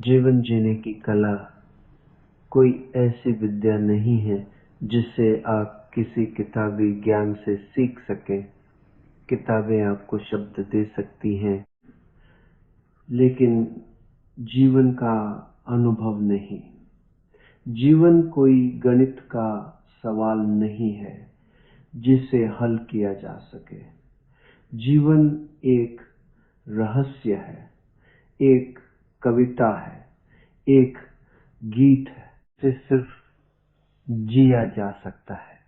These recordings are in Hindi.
जीवन जीने की कला कोई ऐसी विद्या नहीं है जिसे आप किसी किताबी ज्ञान से सीख सकें। किताबें आपको शब्द दे सकती हैं, लेकिन जीवन का अनुभव नहीं। जीवन कोई गणित का सवाल नहीं है जिसे हल किया जा सके। जीवन एक रहस्य है, एक कविता है, एक गीत है, जिसे सिर्फ जिया जा सकता है।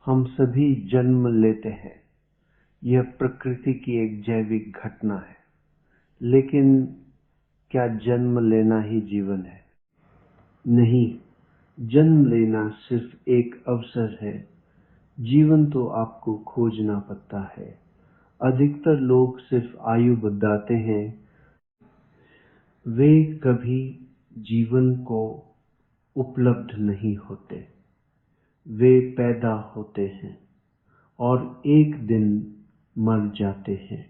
हम सभी जन्म लेते हैं, यह प्रकृति की एक जैविक घटना है। लेकिन क्या जन्म लेना ही जीवन है? नहीं, जन्म लेना सिर्फ एक अवसर है। जीवन तो आपको खोजना पड़ता है। अधिकतर लोग सिर्फ आयु बढ़ाते हैं, वे कभी जीवन को उपलब्ध नहीं होते। वे पैदा होते हैं और एक दिन मर जाते हैं।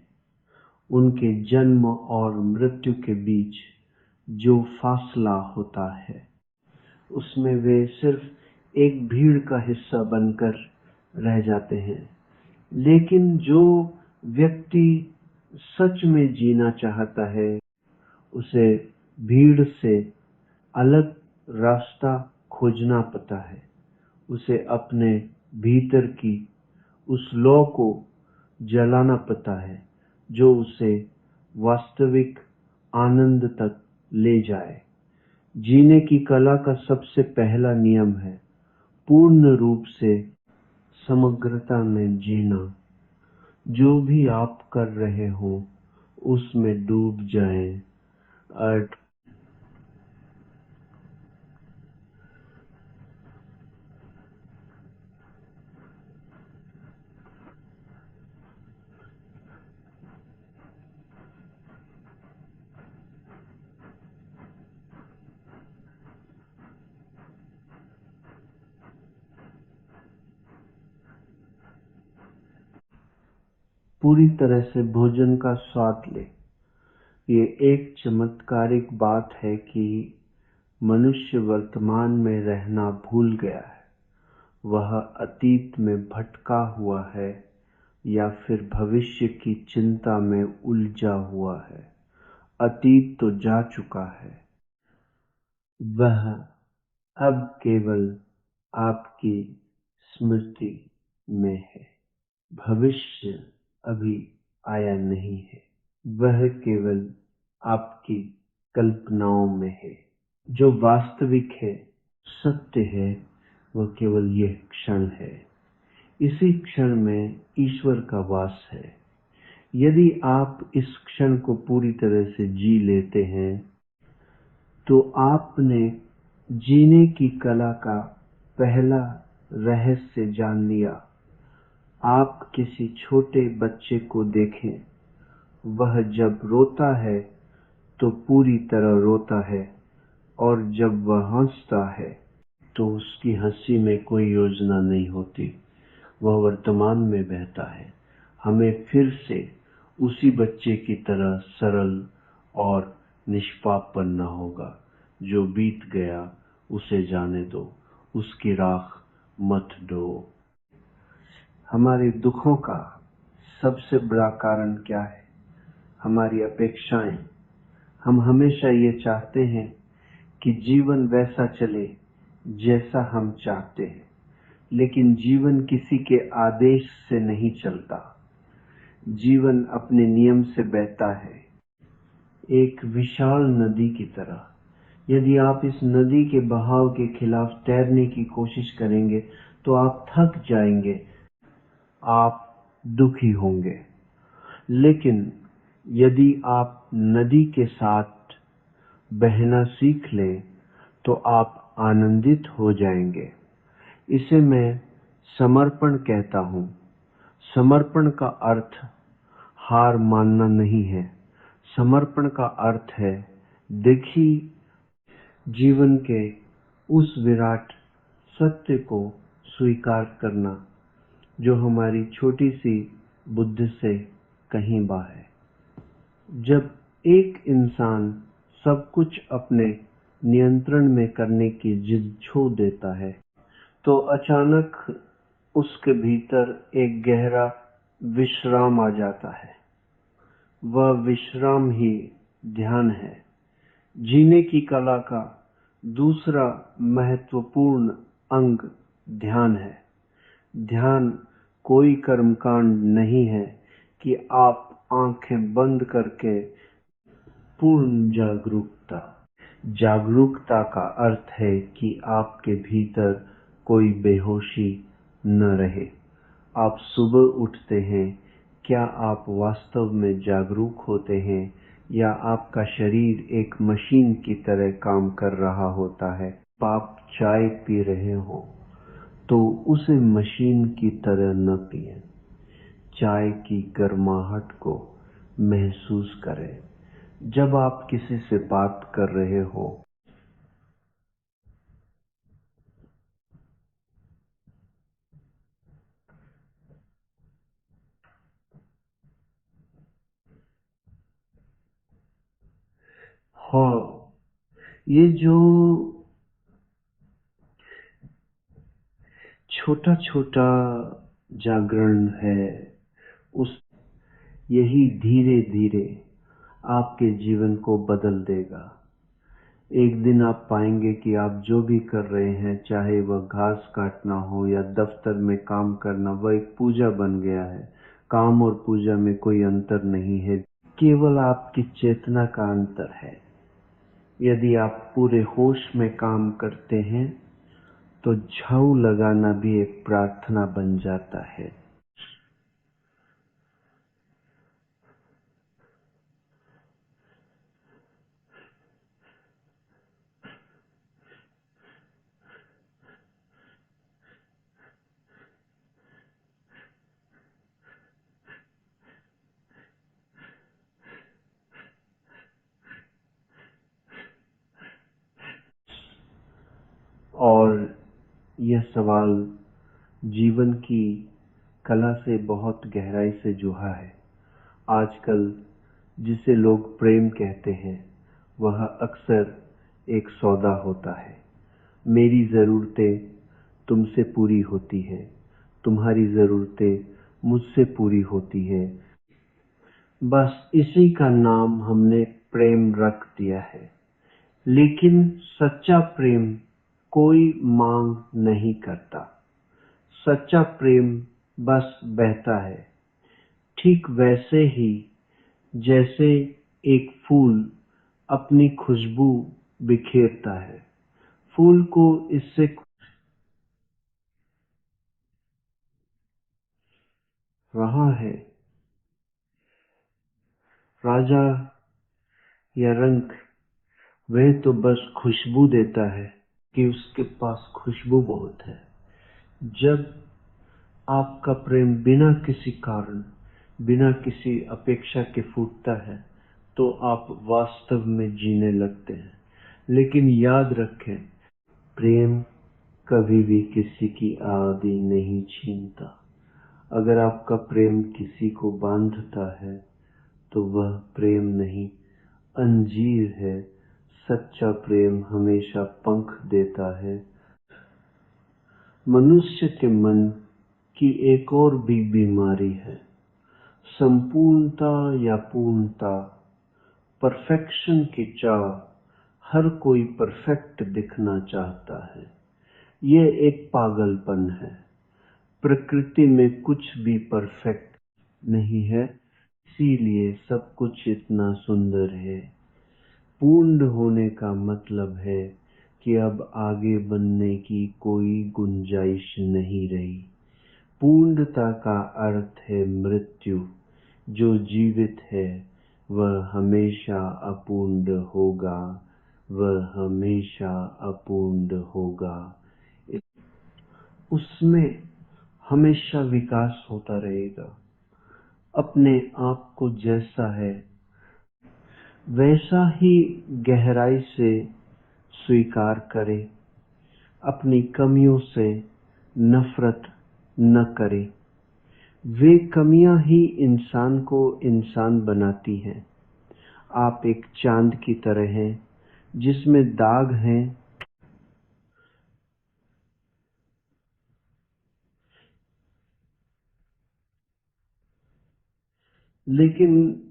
उनके जन्म और मृत्यु के बीच जो फासला होता है, उसमें वे सिर्फ एक भीड़ का हिस्सा बनकर रह जाते हैं। लेकिन जो व्यक्ति सच में जीना चाहता है, उसे भीड़ से अलग रास्ता खोजना पड़ता है। उसे अपने भीतर की उस लौ को जलाना पड़ता है जो उसे वास्तविक आनंद तक ले जाए। जीने की कला का सबसे पहला नियम है पूर्ण रूप से समग्रता में जीना। जो भी आप कर रहे हो उसमें डूब जाएं। अर्थ पूरी तरह से भोजन का स्वाद ले। ये एक चमत्कारिक बात है कि मनुष्य वर्तमान में रहना भूल गया है। वह अतीत में भटका हुआ है या फिर भविष्य की चिंता में उलझा हुआ है। अतीत तो जा चुका है, वह अब केवल आपकी स्मृति में है। भविष्य अभी आया नहीं है, वह केवल आपकी कल्पनाओं में है। जो वास्तविक है, सत्य है, वह केवल यह क्षण है। इसी क्षण में ईश्वर का वास है। यदि आप इस क्षण को पूरी तरह से जी लेते हैं, तो आपने जीने की कला का पहला रहस्य जान लिया। आप किसी छोटे बच्चे को देखें, वह जब रोता है तो पूरी तरह रोता है, और जब वह हंसता है तो उसकी हंसी में कोई योजना नहीं होती। वह वर्तमान में बहता है। हमें फिर से उसी बच्चे की तरह सरल और निष्पाप बनना होगा। जो बीत गया उसे जाने दो, उसकी राख मत ढो। हमारे दुखों का सबसे बड़ा कारण क्या है? हमारी अपेक्षाएं। हम हमेशा ये चाहते हैं कि जीवन वैसा चले जैसा हम चाहते हैं, लेकिन जीवन किसी के आदेश से नहीं चलता। जीवन अपने नियम से बहता है, एक विशाल नदी की तरह। यदि आप इस नदी के बहाव के खिलाफ तैरने की कोशिश करेंगे तो आप थक जाएंगे, आप दुखी होंगे। लेकिन यदि आप नदी के साथ बहना सीख लें तो आप आनंदित हो जाएंगे। इसे मैं समर्पण कहता हूँ। समर्पण का अर्थ हार मानना नहीं है। समर्पण का अर्थ है देखिए जीवन के उस विराट सत्य को स्वीकार करना जो हमारी छोटी सी बुद्धि से कहीं बाहर है। जब एक इंसान सब कुछ अपने नियंत्रण में करने की जिद छोड़ देता है, तो अचानक उसके भीतर एक गहरा विश्राम आ जाता है। वह विश्राम ही ध्यान है। जीने की कला का दूसरा महत्वपूर्ण अंग ध्यान है। ध्यान कोई कर्मकांड नहीं है कि आप आंखें बंद करके पूर्ण जागरूकता का अर्थ है कि आपके भीतर कोई बेहोशी न रहे। आप सुबह उठते हैं, क्या आप वास्तव में जागरूक होते हैं या आपका शरीर एक मशीन की तरह काम कर रहा होता है? आप चाय पी रहे हो तो उसे मशीन की तरह न पिएं। चाय की गर्माहट को महसूस करें। जब आप किसी से बात कर रहे हो, हाँ, ये जो छोटा छोटा जागरण है, उस यही धीरे धीरे आपके जीवन को बदल देगा। एक दिन आप पाएंगे कि आप जो भी कर रहे हैं, चाहे वह घास काटना हो या दफ्तर में काम करना, वह एक पूजा बन गया है। काम और पूजा में कोई अंतर नहीं है, केवल आपकी चेतना का अंतर है। यदि आप पूरे होश में काम करते हैं तो झाड़ू लगाना भी एक प्रार्थना बन जाता है। और यह सवाल जीवन की कला से बहुत गहराई से जुड़ा है। आजकल जिसे लोग प्रेम कहते हैं, वह अक्सर एक सौदा होता है। मेरी जरूरतें तुमसे पूरी होती है, तुम्हारी जरूरतें मुझसे पूरी होती है। बस इसी का नाम हमने प्रेम रख दिया है। लेकिन सच्चा प्रेम कोई मांग नहीं करता। सच्चा प्रेम बस बहता है, ठीक वैसे ही जैसे एक फूल अपनी खुशबू बिखेरता है। फूल को इससे रहा है राजा या रंग, वह तो बस खुशबू देता है कि उसके पास खुशबू बहुत है। जब आपका प्रेम बिना किसी कारण, बिना किसी अपेक्षा के फूटता है, तो आप वास्तव में जीने लगते हैं। लेकिन याद रखें, प्रेम कभी भी किसी की आदि नहीं छीनता। अगर आपका प्रेम किसी को बांधता है तो वह प्रेम नहीं, अंजीर है। सच्चा प्रेम हमेशा पंख देता है। मनुष्य के मन की एक और भी बीमारी है, संपूर्णता या पूर्णता, परफेक्शन की चाह। हर कोई परफेक्ट दिखना चाहता है। यह एक पागलपन है। प्रकृति में कुछ भी परफेक्ट नहीं है, इसीलिए सब कुछ इतना सुंदर है। पूर्ण होने का मतलब है कि अब आगे बढ़ने की कोई गुंजाइश नहीं रही। पूर्णता का अर्थ है मृत्यु। जो जीवित है वह हमेशा अपूर्ण होगा, वह हमेशा अपूर्ण होगा। उसमें हमेशा विकास होता रहेगा। अपने आप को जैसा है वैसा ही गहराई से स्वीकार करें। अपनी कमियों से नफरत न करें। वे कमियां ही इंसान को इंसान बनाती हैं। आप एक चांद की तरह हैं जिसमें दाग हैं, लेकिन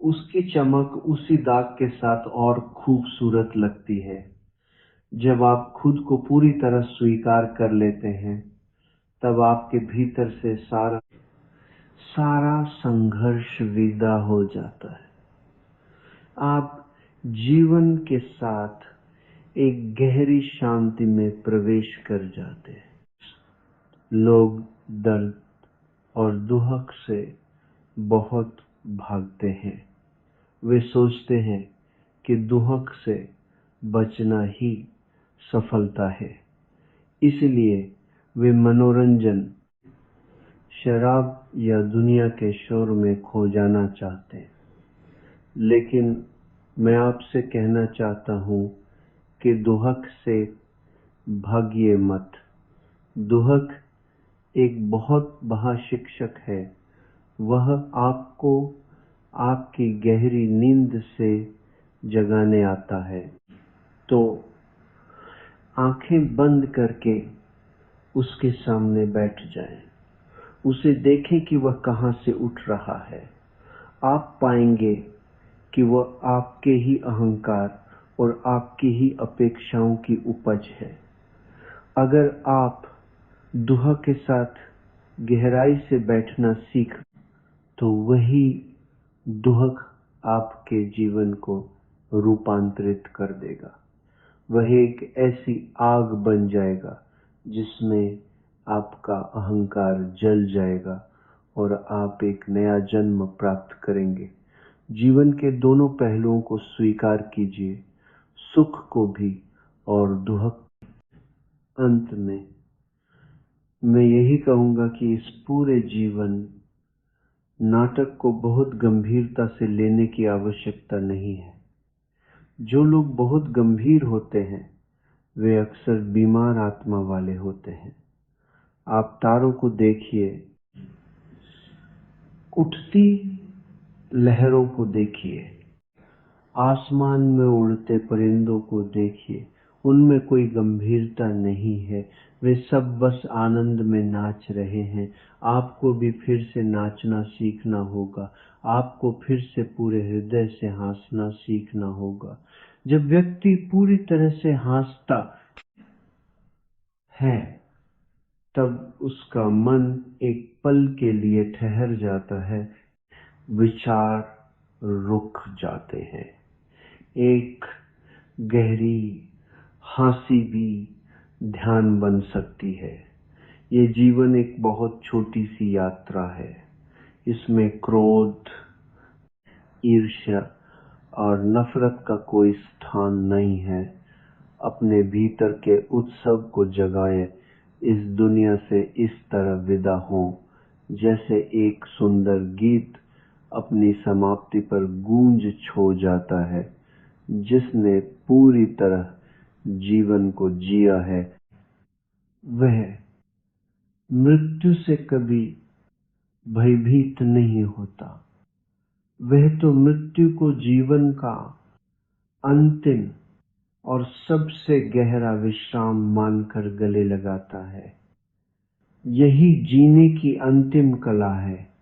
उसकी चमक उसी दाग के साथ और खूबसूरत लगती है। जब आप खुद को पूरी तरह स्वीकार कर लेते हैं, तब आपके भीतर से सारा सारा संघर्ष विदा हो जाता है। आप जीवन के साथ एक गहरी शांति में प्रवेश कर जाते हैं। लोग दर्द और दुख से बहुत भागते हैं। वे सोचते हैं कि दुख से बचना ही सफलता है, इसलिए वे मनोरंजन, शराब या दुनिया के शोर में खो जाना चाहते हैं। लेकिन मैं आपसे कहना चाहता हूं कि दुख से भागिए मत। दुख एक बहुत बड़ा शिक्षक है। वह आपको आपकी गहरी नींद से जगाने आता है। तो आंखें बंद करके उसके सामने बैठ जाएं। उसे देखें कि वह कहां से उठ रहा है। आप पाएंगे कि वह आपके ही अहंकार और आपकी ही अपेक्षाओं की उपज है। अगर आप दुख के साथ गहराई से बैठना सीख, तो वही दुख आपके जीवन को रूपांतरित कर देगा। वह एक ऐसी आग बन जाएगा जिसमें आपका अहंकार जल जाएगा और आप एक नया जन्म प्राप्त करेंगे। जीवन के दोनों पहलुओं को स्वीकार कीजिए, सुख को भी और दुख। अंत में मैं यही कहूंगा कि इस पूरे जीवन नाटक को बहुत गंभीरता से लेने की आवश्यकता नहीं है। जो लोग बहुत गंभीर होते हैं, वे अक्सर बीमार आत्मा वाले होते हैं। आप तारों को देखिए, उठती लहरों को देखिए, आसमान में उड़ते परिंदों को देखिए, उनमें कोई गंभीरता नहीं है। वे सब बस आनंद में नाच रहे हैं। आपको भी फिर से नाचना सीखना होगा। आपको फिर से पूरे हृदय से हंसना सीखना होगा। जब व्यक्ति पूरी तरह से हंसता है, तब उसका मन एक पल के लिए ठहर जाता है। विचार रुक जाते हैं। एक गहरी हंसी भी ध्यान बन सकती है। ये जीवन एक बहुत छोटी सी यात्रा है। इसमें क्रोध, ईर्ष्या और नफरत का कोई स्थान नहीं है। अपने भीतर के उत्सव को जगाएं। इस दुनिया से इस तरह विदा हो जैसे एक सुंदर गीत अपनी समाप्ति पर गूंज छो जाता है। जिसने पूरी तरह जीवन को जिया है, वह मृत्यु से कभी भयभीत नहीं होता। वह तो मृत्यु को जीवन का अंतिम और सबसे गहरा विश्राम मानकर गले लगाता है। यही जीने की अंतिम कला है।